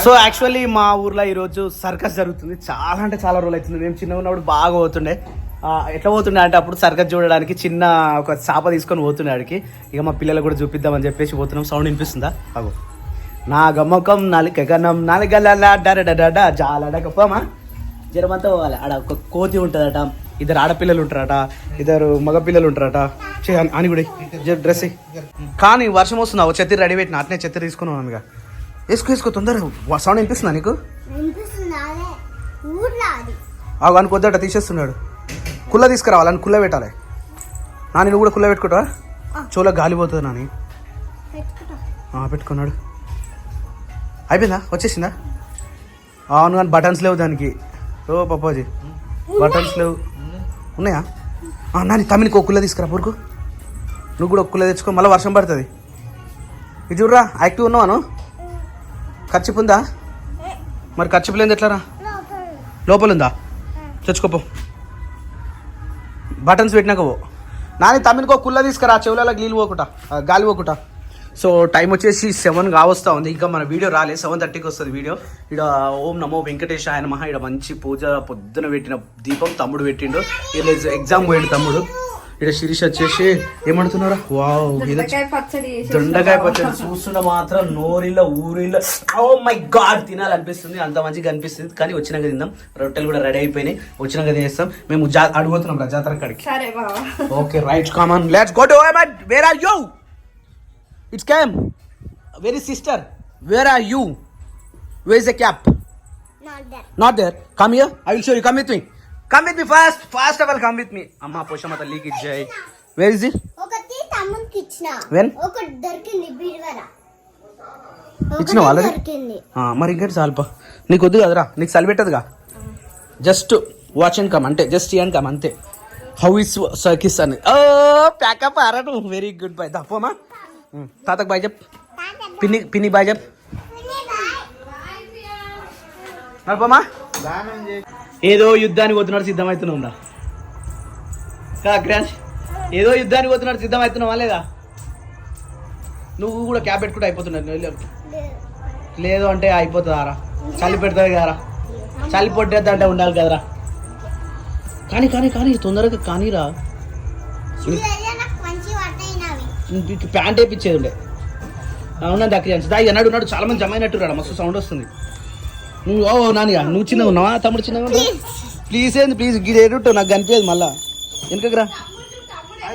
So actually మా ఊర్లో ఈరోజు సర్కస్ జరుగుతుంది. చాలా అంటే చాలా రోజులు అవుతుంది. మేము చిన్నగా ఉన్నప్పుడు బాగా పోతుండే. ఎట్లా పోతుండే అంటే అప్పుడు సర్కస్ చూడడానికి చిన్న ఒక చాప తీసుకొని పోతుండే ఆడికి. ఇక మా పిల్లలు కూడా చూపిద్దామని చెప్పేసి పోతున్నాం. సౌండ్ వినిపిస్తుందా? అగో నా గమ్మకం నాలుక గనం నాలుగల డరడ జాలడకపోమా జరమంతా పోవాలి. ఆడ ఒక కోతి ఉంటుందట, ఇద్దరు ఆడపిల్లలు ఉంటారట, ఇద్దరు మగపిల్లలు ఉంటారట. అని కూడా డ్రెస్ కానీ వర్షం వస్తుందా? ఓ చెత్త రెడీ పెట్టిన అట్నే చెత్త తీసుకున్నాను. ఇక వేసుకో తొందరగా. సౌండ్ వినిపిస్తుందా నీకు? అని కొద్దట తీసేస్తున్నాడు. కుల్ల తీసుకురావాలని కుల్ల పెట్టాలి. నాని నువ్వు కూడా కుల్ల పెట్టుకుంటా. చోలో గాలిపోతుంది నాని. పెట్టుకున్నాడు. అయిపోయిందా? వచ్చేసిందా? అవును కానీ బటన్స్ లేవు దానికి. ఓ పప్పాజీ బటన్స్ లేవు. ఉన్నాయా? నాని తమ్మినికి ఒక కుల్ల తీసుకురా పురుకు. నువ్వు కూడా ఒక కుల్ల తెచ్చుకో. మళ్ళీ వర్షం పడుతుంది. ఇది చూడరా యాక్టివ్ ఉన్నావాను. ఖర్చిపు ఉందా? మరి ఖర్చిపు లేదు ఎట్లారా? లోపల ఉందా? తెచ్చుకోపో. బటన్స్ పెట్టినాక పో. నాని తమ్మినికి ఒక కుల్ల తీసుకురా. చెవులలో గాలి పోకుండా. సో టైం వచ్చేసి 7 కావస్తా ఉంది. ఇంకా మన వీడియో రాలే. 7:30కి వస్తుంది వీడియో. ఇక్కడ ఓం నమో వెంకటేశాయ నమః. ఇక్కడ మంచి పూజ పొద్దున పెట్టిన దీపం తమ్ముడు పెట్టిండు. ఇలా ఎగ్జామ్ పోయిండు తమ్ముడు. ఇక్కడ శిరీష్ వచ్చేసి ఏమంటున్నారా? వావ్ దొండకాయ పచ్చడి చూస్తుండ మాత్రం నోరిల్ల ఊరిల్ల ఓ మై గాడ్ తినాలనిపిస్తుంది. అంత మంచిగా అనిపిస్తుంది. కానీ వచ్చినాక తిందాం. రొట్టెలు కూడా రెడీ అయిపోయినాయి. వచ్చినాక తినేస్తాం. మేము అడుగుతున్నాం రా జాతర కాడికి. Okay right come on let's go to where are you? It's came. Where is sister? Where are you? Where is the cap? Not there. Come here. I will show you. Come with me. Come with me first. First of all, come with me. Amma Poshamata leak it jai. Where is it? ఒకటి తమ్మునికి ఇచ్చిన. When? ఒకటి దొరికింది బీరువాల. ఇచ్చిన వాళ్ళది? మరి ఇంకేంటి సాల్పా. నీకు వద్దు కదరా. నీకు సలి పెట్టదుగా. జస్ట్ వాచ్ అండ్ కమ్ అంటే జస్ట్ అండ్ కమ్ అంతే. హౌ ఇస్ సర్కిస్ అని. ఓ ప్యాకప్ ఆరటు. Very good bye. తప్పమా తాతకు బాయ్ చెప్. పిన్ని బాయ్ చెప్. నడపమా. ఏదో యుద్ధానికి పోతున్నాడు సిద్ధమవుతున్నా క్రాష్. ఏదో యుద్ధానికి పోతున్నాడు సిద్ధమవుతున్నావా లేదా? నువ్వు కూడా క్యాబ్ పెట్టుకుంటే అయిపోతున్నావు. లేదు అంటే అయిపోతుందారా? చలి పెడుతుంది కదరా. చలి పొట్టేద్దా అంటే ఉండాలి కదరా. కానీ తొందరగా కానీరా. ప్యాంట్ వేయించేది ఉండే. అవునా దక్కియాన్స్ దా ఇక నాడు చాలా మంది జమ అయినట్టు రాడు. మస్తు సౌండ్ వస్తుంది. నువ్వు నానిగా నువ్వు చిన్నగా ఉన్నావా? తమ్ముడు చిన్నగా? ప్లీజ్ ఏంది ప్లీజ్ గిడేటట్టు నాకు కనిపించదు. మళ్ళా వెనకకి రా.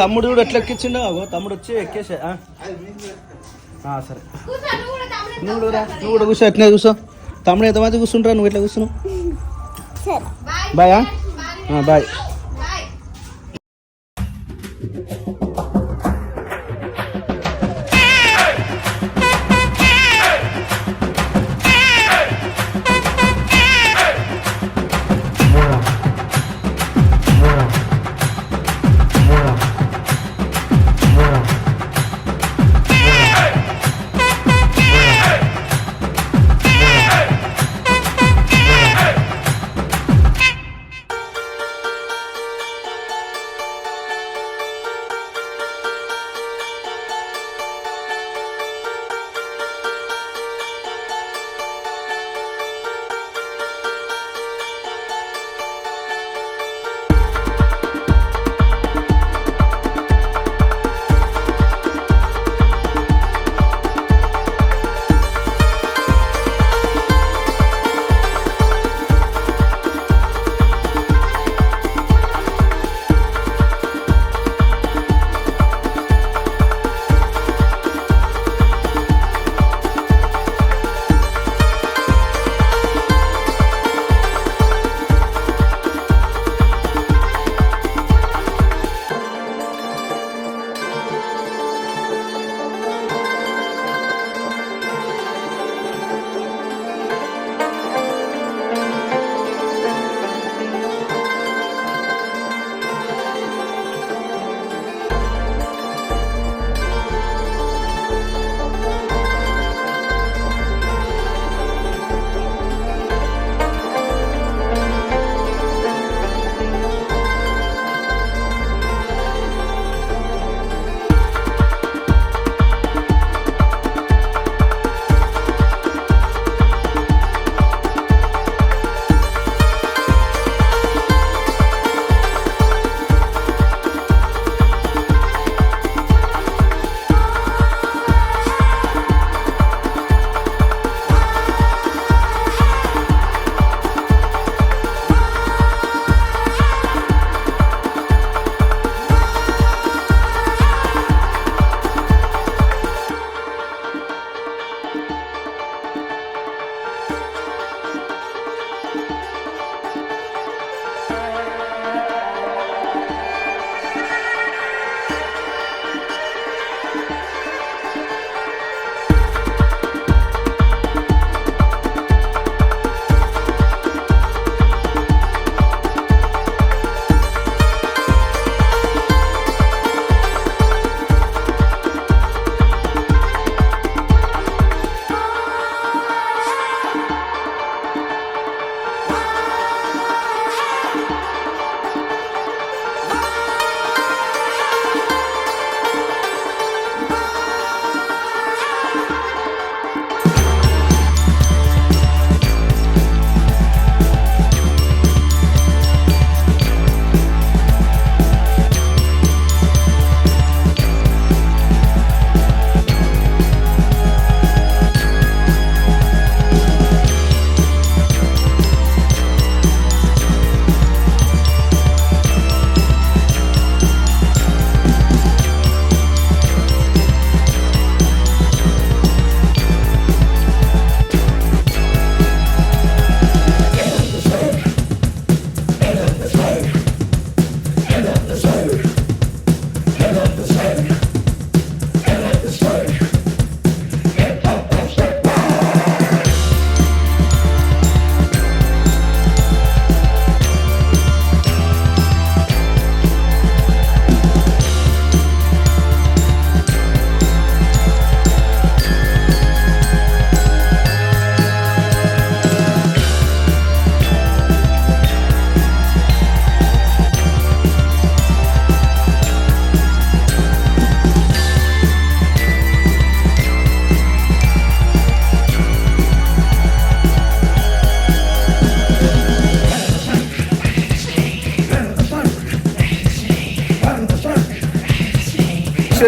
తమ్ముడు కూడా ఎట్లా ఎక్కించిండో. తమ్ముడు వచ్చి ఎక్కేసా. సరే నువ్వు కూడా కూర్చో. ఎట్లా కూర్చో. తమ్ముడు ఎంతమంది కూర్చుంటారా? నువ్వు ఎట్లా కూర్చున్నావు? Bye bye.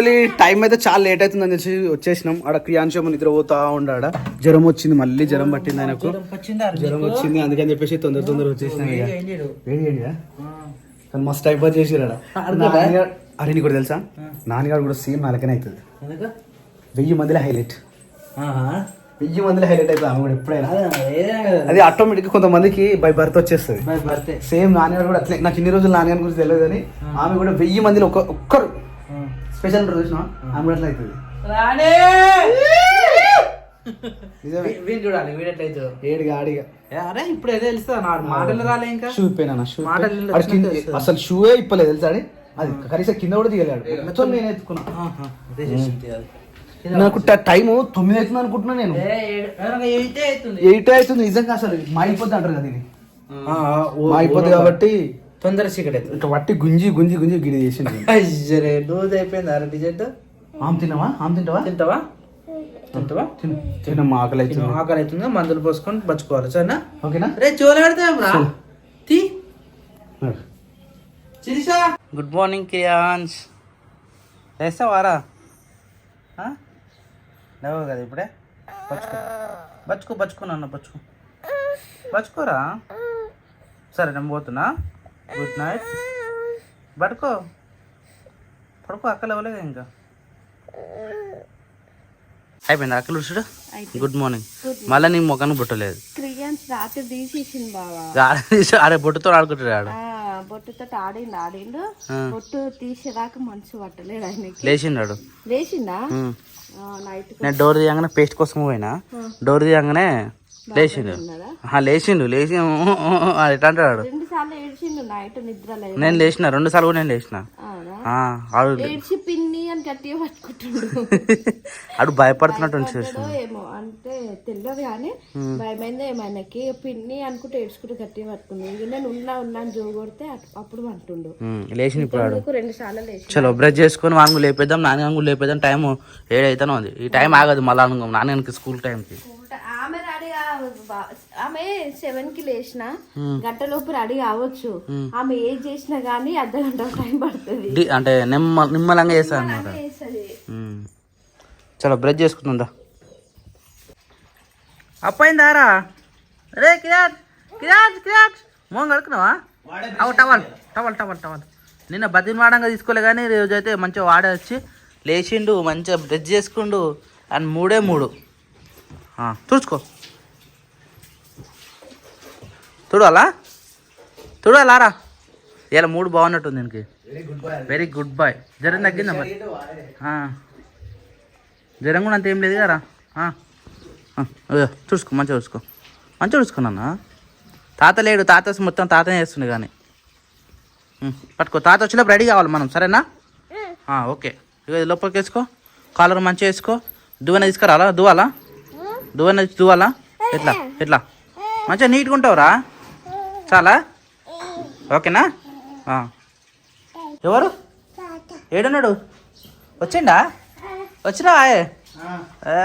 యాక్చువల్లీ టైం అయితే చాలా లేట్ అవుతుంది అని తెలిసి వచ్చేసినాం. ఆడ క్రియాంశం నిద్ర పోతా ఉండాడ. జ్వరం వచ్చింది, మళ్ళీ జ్వరం పట్టింది ఆయనకు. జ్వరం వచ్చింది అందుకని చెప్పేసి తొందర వచ్చేసినాం. కానీ మస్తు టైం పాస్ చేసిరాడ. అరే నీకు కూడా తెలుసా, నాన్నగారు కూడా సేమ్ నాలుకనే అవుతుంది. 1000 మందిలో హైలైట్, 1000 మందిలో హైలైట్ అవుతుంది ఆమె కూడా ఎప్పుడైనా. అది ఆటోమేటిక్ కొంతమందికి బై బర్త్ వచ్చేస్తుంది. సేమ్ నాన్నగారు కూడా అట్లే. నాకు ఇన్ని రోజులు నాన్నగారి గురించి తెలియదు కానీ ఆమె కూడా 1000 మందిలో ఒక్కరు స్పెషల్ చూసిన ఆమె కూడా అట్లా అవుతుంది. చూడాలి వీడట్లయితే ఏడిగా ఆడిగా. అరే ఇప్పుడు ఏదో తెలుస్తా మాటలు రాలే ఇంకా షూ ఇప్పాను. అసలు షూయే ఇప్పలేదు తెలుసా. అది కనీసం కింద కూడా దిగలేడు. మొత్తం నేను ఎత్తుకున్నా. నాకు టైం 9 అవుతుంది అనుకుంటున్నా నేను. 8 అవుతుంది నిజంగా. అసలు మాయిపోద్ది అంటారు కదా, ఇది మాయిపోద్ది కాబట్టి తొందర చీకటి అవుతుంది. వట్టి గుంజి గుంజి గుంజి గిడి చేసింది. రోజు అయిపోయింది. అర టికెట్ ఆమె తిన్నావా? ఆమె తింటావా? తింటావా? తినమ్మా, ఆకలి అవుతుంది. ఆకలి అవుతుంది, మందులు పోసుకొని బచ్చుకోవాలి. సరేనా? ఓకేనా? రే చోల పెడతా తీ. గుడ్ మార్నింగ్ క్రియాన్స్. వేస్తావారా? లేవు కదా ఇప్పుడే. బచ్చుకో నాన్న, బచ్చుకోరా. సరే నేను పోతున్నా. Good night. పడుకో అక్కలు ఇవ్వలేదు ఇంకా. అయిపోయింది అక్కలు చూడు. Good morning. మళ్ళీ నీ ముఖానికి బొట్టలేదు. అరే బొట్టుతో ఆడుకుంటాడు. బొట్టుతో ఆడిండు. బొట్టు తీసేదాకా మనసు పట్టలేదు ఆయనకి. లేచిండా నేను డోర్ తీయంగానే పేస్ట్ కోసం పోయినా. డోర్ తీయంగానే లేచిండు. లేచి ఎట్లా అంటాడు. 2 సార్లు ఏడ్చిండు నైట్ నిద్ర లేదు. నేను లేచిన 2 సార్లు కూడా నేను లేచిన. ఏడ్చి పిన్ని అని గట్టిగా పట్టుకుంటుండు. అడు భయపడుతున్నట్టు ఏమో అంటే తెలియదు కానీ భయమైంది ఏమైనాకి. పిన్ని అనుకుంటే ఏడ్చుకుంటూ గట్టిగా పట్టుకుండు. ఇక నేను ఉన్నా జో కొడితే అప్పుడు అంటుండు. లేచిన ఇప్పుడు 2 సార్లు లేచి చలో బ్రష్ చేసుకొని వాంగు లేపేద్దాం, నాన్న లేపేద్దాం. టైం 7 అవుతానే ఉంది. ఈ టైం ఆగదు మళ్ళీ నాన్నకి స్కూల్ టైంకి. ఆమె రెడీ ఆమె 7కి లేచిన గంటలోపు రెడీ కావచ్చు. ఆమె ఏం చేసినా గానీ అర్ధగంట టైం పడుతుంది. అంటే నిమ్మలంగా చేస్తా అన్నమాట. చలో బ్రష్ చేసుకుంటుందా. అప్పయిందారా? రే కిరాట్ మోహన్ కడుక్కున్నావా? టవల్ నిన్న బతిమాడంగా తీసుకోలే కానీ రోజు అయితే మంచిగా వాడే వచ్చి లేచిండు, మంచిగా బ్రష్ చేసుకుండు. అండ్ 3 తుడుచుకో. తుడవాలా? ఇలా 3 బాగున్నట్టుంది దీనికి. Very good boy. జ్వరం తగ్గిందా మరి? జ్వరం కూడా అంత ఏం లేదు కదా. చూసుకో, మంచిగా చూసుకున్నా. తాత లేడు, తాత మొత్తం తాతనే చేస్తుండే కానీ. పట్టుకో, తాత వచ్చేలోపు రెడీ కావాలి మనం. సరేనా? ఓకే. ఇక లోపలికి వేసుకో, కాలర్ మంచిగా వేసుకో. దువ్వెన తీసుకురాలా? దువ్వాలా? ఎట్లా మంచిగా నీట్గా ఉంటావురా? చాలా ఓకేనా? ఎవరు ఏడున్నాడు? వచ్చినా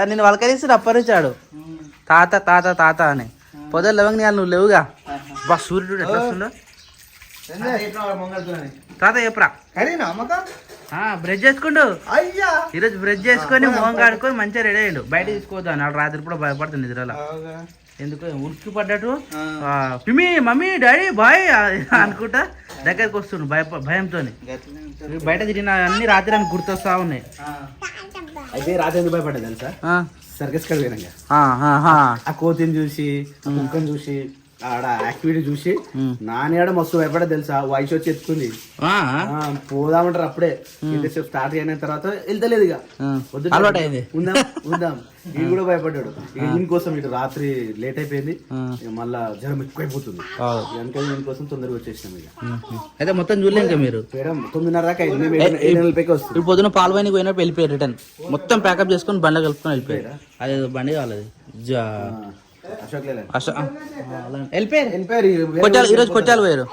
నేను వలకరిస్తే అప్పరించాడు. తాత అని పొదలు లేవంగా నువ్వు లేవుగా. బా సూర్యుడు ఎట్లా వస్తుండో. తాత చెప్పరా? బ్రష్ చేసుకుండు. ఈరోజు బ్రష్ చేసుకొని మొహం కాడుకొని మంచిగా రెడీ అయ్యాడు. బయట తీసుకోవద్దు నాడు రాత్రి కూడా భయపడుతుంది నిద్రలో. ఎందుకు ఉరికి పడ్డట్టు పిమి మమ్మీ డాడీ బాయ్ అనుకుంటా దగ్గరికి వస్తుండు భయంతో. బయట తిరిగిన అన్ని రాత్రి అని గుర్తొస్తా ఉన్నాయి. అయితే రాత్రి ఎందుకు భయపడ్డా తెలుసా? సర్కస్ కడ పోయినాక ఆ కోతిని చూసి, కుక్కని చూసి, ఆడ యాక్టివిటీ చూసి నాన్న మస్తు భయపడే తెలుసా. వాయిస్ వచ్చి ఎత్తుకుంది. పోదామంటారు అప్పుడే. ఇంతసేపు స్టార్ట్ అయిన తర్వాత వెళ్తలేదు. ఇక ఉందాం ఇది కూడా భయపడ్డాడు. ఇక దీనికోసం ఇటు రాత్రి లేట్ అయిపోయింది. ఇక మళ్ళా జ్వరం ఎక్కువైపోతుంది. అందుకని దీనికోసం తొందరగా వచ్చేసినాం. ఇక అయితే మొత్తం చూడలేదు ఇంకా మీరు. 9:30 దాకా అయింది. 7:40 వస్తుంది. ఇప్పుడు పొద్దున పాల్వాయికి పోయినప్పుడు వెళ్ళిపోయారు. రిటర్న్ మొత్తం ప్యాకప్ చేసుకొని బండ్లో కలుపుకొని వెళ్ళిపోయారు. అది బండి కావాలి. ఈరోజు కొట్టాలు పోయారు.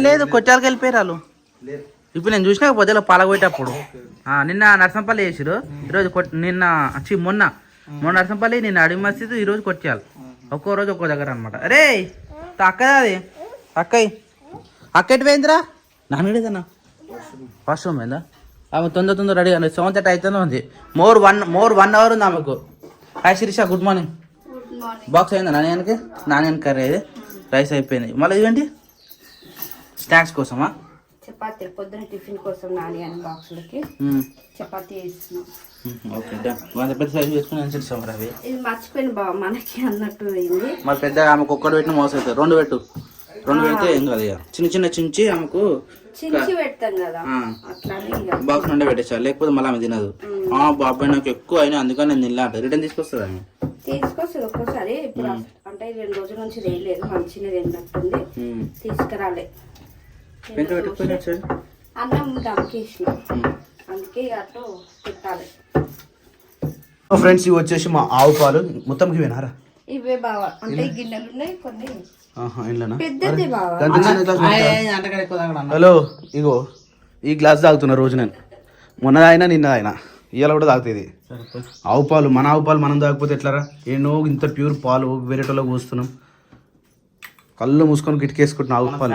లేదు కొట్టాలకి వెళ్ళిపోయారు వాళ్ళు. ఇప్పుడు నేను చూసినా పొద్దులో పాలగొట్టేటప్పుడు. నిన్న నర్సంపల్లి వేసారు. ఈరోజు మొన్న నర్సంపల్లి, నిన్న అడిగి మసీదు, ఈరోజు కొట్టాలి. ఒక్కో రోజు ఒక్కో దగ్గర అనమాట. అరే అక్కదా అది అక్క ఎటు పోయిందిరా? నాన్నడేదన్నా వాష్రూమ్ అయిందా ఆమె తొందర రెడీ అండి 7:30 అయితేనే ఉంది. మోర్ 1 అవర్ ఉంది ఆమెకు. Hi Shirisha, good morning. Box అయిందా నాని కర్రీ అది రైస్ అయిపోయింది. మళ్ళీ ఇవేంటి స్నాక్స్ కోసమా? చపాతీ పొద్దున టిఫిన్ కోసం నాని అని బాక్సులకి చపాతీ వేస్తున్నాం. Okay done. పెద్ద సైజు వేసుకుని అనుసరిస్తాం అవి. ఇది మర్చిపోయిన బావ మనకి అన్నట్టు అయింది. మరి పెద్ద ఆమెకు ఒక్కటి పెట్టిన మోసం అవుతుంది. 2 పెడితే ఏం కాదు. ఇక చిన్న చించి ఆమెకు చించి పెడతాం కదా అట్లానే బాక్స్ నుండే పెట్టేసారు. లేకపోతే మళ్ళీ ఆమె తినదు. బాబాయ్ నాకు ఎక్కువ అయినా అందుకని నేను తినలా రిటర్న్ తీసుకొస్తుంది ఆమె. తీసుకొస్తుంది ఒక్కోసారి. ఇప్పుడు అంటే 2 రోజుల నుంచి వేయలేదు, మంచిగా తిన్నట్టుంది. తీసుకురాలే అన్నం దమ్కేసిన, అందుకే అటు పెట్టాలి. ఫ్రెండ్స్ ఇవి వచ్చేసి మా ఆవు పాలు మొత్తం ఇవేనారా? ఇవే బావా, అంటే గిన్నెలు ఉన్నాయి కొన్ని పెద్దది బావా. హలో ఇగో ఈ గ్లాస్ తాగుతున్నా రోజు నేను. మొన్న తాగినా నిన్న తాగినా, ఇవాళ కూడా తాగుతుంది. ఆవు పాలు, మన ఆవు పాలు మనం తాగకపోతే ఎట్లారా? ఏనో ఇంత ప్యూర్ పాలు వేరేటోలో పోస్తున్నాం. కళ్ళు మూసుకొని గిటికేసుకుంటున్నా ఆవు పాలు.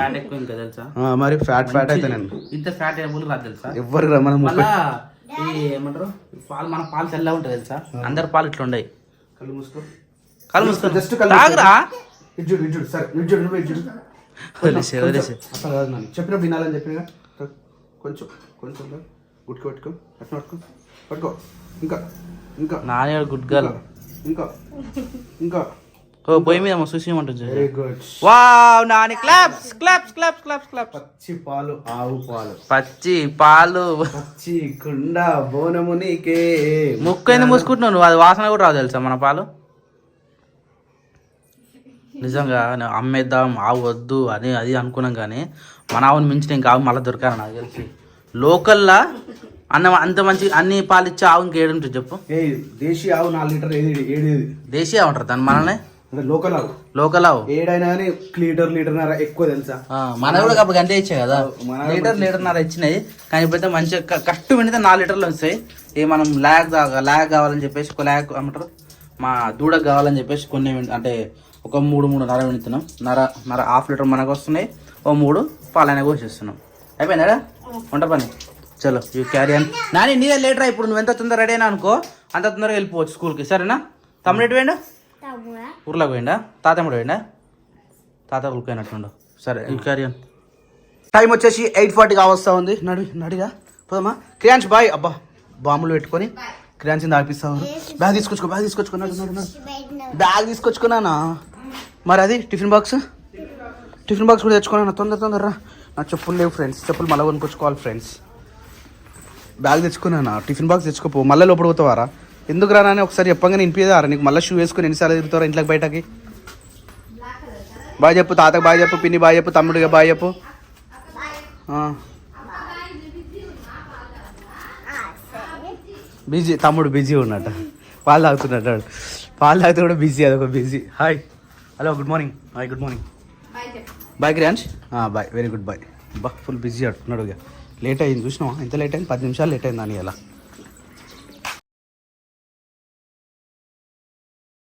మరి ఫ్యాట్ అయితే నేను ఇంత ఫ్యాట్ రాదు తెలుసా ఎవరికి రా మనం. ఏమంటారు పాలు, మన పాలు తెల్లగా ఉంటుంది తెలుసా? అందరు పాలు ఇట్లా ఉండయి. కళ్ళు మూసుకో, జస్ట్ తాగరా. చెప్పినప్పుడు వినాలని చెప్పిన కొంచెం గుట్టు పట్టుకో, పట్టుకో ఇంకా ఇంకా నాని గుడ్ గర్ల్. ఇంకా ఇంకా పొయ్యి మీద సుషి ఉంటుంది. Very good. Wow Nani claps claps claps claps claps. పచ్చి పాలు, ఆవు పాలు, పచ్చి పాలు, పచ్చి కుండ బోనము నీకే. ముక్కు ఎందుకు మూసుకుంటున్నావు నువ్వు? అది వాసన కూడా రాదు తెలుసా మన పాలు. నిజంగా అమ్మేద్దాం ఆవు వద్దు అని అది అనుకున్నాం, కానీ మన ఆవుని మించిన ఇంకా ఆవు మళ్ళీ దొరకాలి నాకు తెలిసి. లోకల్లా అంత మంచి అన్ని పాలు ఇచ్చే ఆవు ఇంకేడు ఉంటుంది చెప్పు. దేశీ ఆవు 4 లీటర్ ఏడు. దేశీ ఆవు అంటారు దాన్ని మనల్ని. లోకల్ ఆవు ఏడైనా కానీ లీటర్న్నర ఎక్కువ తెలుసా? మన కూడా అప్పుడు గంటే ఇచ్చాయి కదా, లీటర్న్నర ఇచ్చినాయి. కానీ ఇప్పుడైతే మంచిగా కట్టు వెండితే 4 లీటర్లు వస్తాయి. మనం ల్యాగ్ కావాలని చెప్పేసి ఒక ల్యాగ్ ఏమంటారు మా దూడకు కావాలని చెప్పేసి కొన్ని అంటే ఒక 3.5 వెండుతున్నాం. నర హాఫ్ లీటర్ మనకు వస్తున్నాయి. ఓ 3 పాలైనా కోసిస్తున్నాం. అయిపోయిందా వంట పని? చలో యూ క్యారీ అని. నాని నీదే లేటరా. ఇప్పుడు నువ్వు ఎంత తొందర రెడీ అయినా అనుకో అంత తొందరగా వెళ్ళిపోవచ్చు స్కూల్కి, సరేనా? తమ్ముడు ఎటు పోయిండా? ఊర్లోకి పోయిండా? తాతమ్ముడు పోయిండా? తాత ఊరికి పోయినట్టుండు. సరే యూ క్యారీ అని. టైం వచ్చేసి 8:40 కావస్తా ఉంది. నడిగా పోదామా? క్రియాంశ్ బాయ్. అబ్బా బాంబులు పెట్టుకొని క్రియాంశ్ తాగిపిస్తావు. బ్యాగ్ తీసుకొచ్చుకున్నానా? మరి అది టిఫిన్ బాక్స్ కూడా తెచ్చుకున్నా. తొందరరా. నా చెప్పులు లేవు ఫ్రెండ్స్, చెప్పులు మళ్ళీ కొనుక్కొచ్చుకోవాలి ఫ్రెండ్స్. బ్యాగ్ తెచ్చుకున్నానా? టిఫిన్ బాక్స్ తెచ్చుకోపో. మళ్ళీ లోపల పోతావారా? ఎందుకు రానా అని ఒకసారి చెప్పగానే వినిపించారా నీకు? మళ్ళీ షూ వేసుకుని ఎన్నిసార్లు తిరుగుతారా ఇంట్లోకి బయటకి? బాయ్ చెప్పు తాతకు, బాయ్ చెప్పు పిన్ని, బాయ్ చెప్పు తమ్ముడిగా, బాయ్ చెప్పు. బిజీ తమ్ముడు బిజీ ఉన్నట్ట, పాలు తాగుతున్నట్టు. పాలు తాగితే కూడా బిజీ, అదొక busy. Hi hello good morning. Hi good morning. Bye Kriyansh. Bye very good boy. బా ఫుల్ బిజీ అంటున్నాడు. ఇక లేట్ అయింది చూసినావా? ఎంత లేట్ అయింది? 10 నిమిషాలు లేట్ అయింది అని. ఇలా